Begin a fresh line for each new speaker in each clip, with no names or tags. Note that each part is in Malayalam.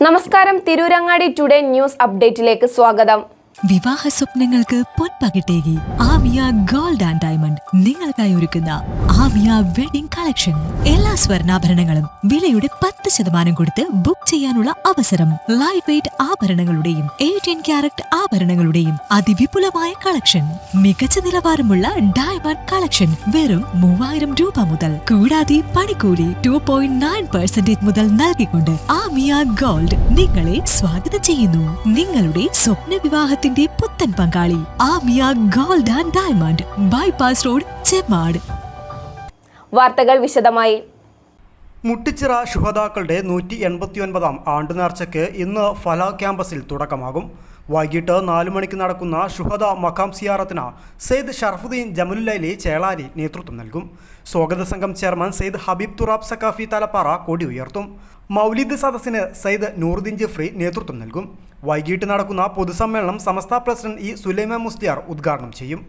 നമസ്കാരം, തിരൂരങ്ങാടി ടുഡേ ന്യൂസ് അപ്ഡേറ്റിലേക്ക് സ്വാഗതം.
വിവാഹ സ്വപ്നങ്ങൾക്ക് പൊൻപകിട്ടേകി ആമിയ ഗോൾഡ് ആൻഡ് ഡയമണ്ട് നിങ്ങൾക്കായി ഒരുക്കുന്ന ആമിയ വെഡിംഗ് കളക്ഷൻ. എല്ലാ സ്വർണ്ണാഭരണങ്ങളും വിലയുടെ 10% കൊടുത്ത് ബുക്ക് ചെയ്യാനുള്ള അവസരം. ലൈറ്റ് വെയ്റ്റ് ആഭരണങ്ങളുടെയും 18 ക്യാരറ്റ് ആഭരണങ്ങളുടെയും അതിവിപുലമായ കളക്ഷൻ. മികച്ച നിലവാരമുള്ള ഡയമണ്ട് കളക്ഷൻ വെറും 3000 രൂപ മുതൽ. കൂടാതെ പണിക്കൂലി 2.9% മുതൽ നൽകിക്കൊണ്ട് ആമിയ ഗോൾഡ് നിങ്ങളെ സ്വാഗതം ചെയ്യുന്നു. നിങ്ങളുടെ സ്വപ്ന വിവാഹത്തിന്റെ പുത്തൻ പങ്കാളി Amiya gold and diamond, bypass road, Chemmad.
വാർത്തകൾ വിശദമായി.
മുട്ടിച്ചിറ ശുഹദാക്കളുടെ 189-ാം ആണ്ട് നേർച്ചയ്ക്ക് ഇന്ന് ഫല ക്യാമ്പസിൽ തുടക്കമാകും. വൈകിട്ട് 4 മണിക്ക് നടക്കുന്ന ശുഹദ മഖാം സിയാറത്തിന് സെയ്ദ് ഷറഫുദ്ദീൻ ജമലുല്ലൈലി ചേളാരി നേതൃത്വം നൽകും. സ്വാഗത സംഘം ചെയർമാൻ സെയ്ദ് ഹബീബ് തുറാബ് സക്കാഫി തലപ്പാറ കൊടി ഉയർത്തും. മൗലിദ് സദസ്സിന് സെയ്ദ് നൂറുദ്ദീൻ ജിഫ്രി നേതൃത്വം നൽകും. വൈകിട്ട് നടക്കുന്ന പൊതുസമ്മേളനം സമസ്ത പ്രസിഡന്റ് ഇ സുലൈമാൻ മുസ്ലിയാർ ഉദ്ഘാടനം ചെയ്യും.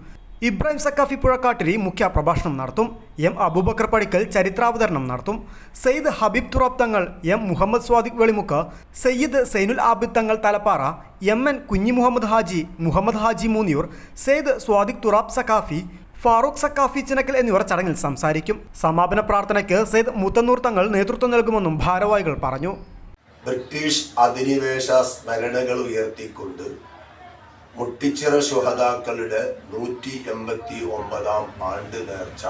ഇബ്രാഹിം സക്കാഫി പുഴക്കാട്ടിരി മുഖ്യ പ്രഭാഷണം നടത്തും. എം അബൂബക്കർ പടിക്കൽ ചരിത്രാവതരണം നടത്തും. സെയ്ദ് ഹബീബ് തുറാബ് തങ്ങൾ, എം മുഹമ്മദ് സ്വാദിഖ് വെളിമുക്ക്, സയ്യിദ് സൈനുൽ ആബിദ് തങ്ങൾ തലപ്പാറ, എം എൻ കുഞ്ഞി മുഹമ്മദ് ഹാജി മൂന്നിയൂർ, സെയ്ദ് സ്വാദിഖ് തുറാബ് സക്കാഫി, ഫാറൂഖ് സക്കാഫി ചിനക്കൽ എന്നിവർ ചടങ്ങിൽ സംസാരിക്കും. സമാപന പ്രാർത്ഥനയ്ക്ക് സെയ്ദ് മുത്തന്നൂർ തങ്ങൾ നേതൃത്വം നൽകുമെന്നും ഭാരവാഹികൾ പറഞ്ഞു.
ബ്രിട്ടീഷ് അധിനിവേശ സ്മരണകൾ ഉയർത്തിക്കൊണ്ട് മുട്ടിച്ചിറ ശുഹദാക്കളുടെ 189-ാം ആണ്ട് നേർച്ച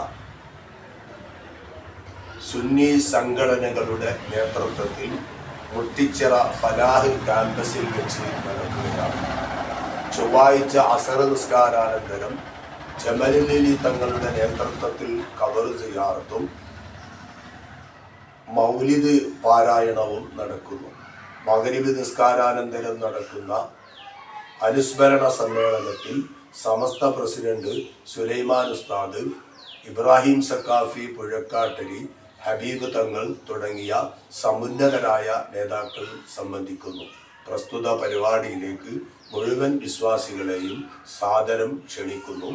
സുന്നി സംഘടനകളുടെ നേതൃത്വത്തിൽ മുട്ടിച്ചിറ ഫലാഹ് ക്യാമ്പസിൽ വെച്ച് നടക്കുകയാണ്. ചൊവ്വാഴ്ച അസർ നിസ്കാരാനന്തരം ജമലുല്ലൈലി തങ്ങളുടെ നേതൃത്വത്തിൽ ഖബർ സിയാറത്തും മൗലിദ് പാരായണവും നടക്കുന്നു. മഗ്രിബ് നിസ്കാരാനന്തരം നടക്കുന്ന അനുസ്മരണ സമ്മേളനത്തിൽ സമസ്ത പ്രസിഡന്റ് സുലൈമാൻ ഉസ്താദ്, ഇബ്രാഹിം സക്കാഫി പുഴക്കാട്ടരി, ഹബീബ് തങ്ങൾ തുടങ്ങിയ സമുന്നതരായ നേതാക്കൾ സംബന്ധിക്കുന്നു. പ്രസ്തുത പരിപാടിയിലേക്ക് മുഴുവൻ വിശ്വാസികളെയും സാദരം ക്ഷണിക്കുന്നു.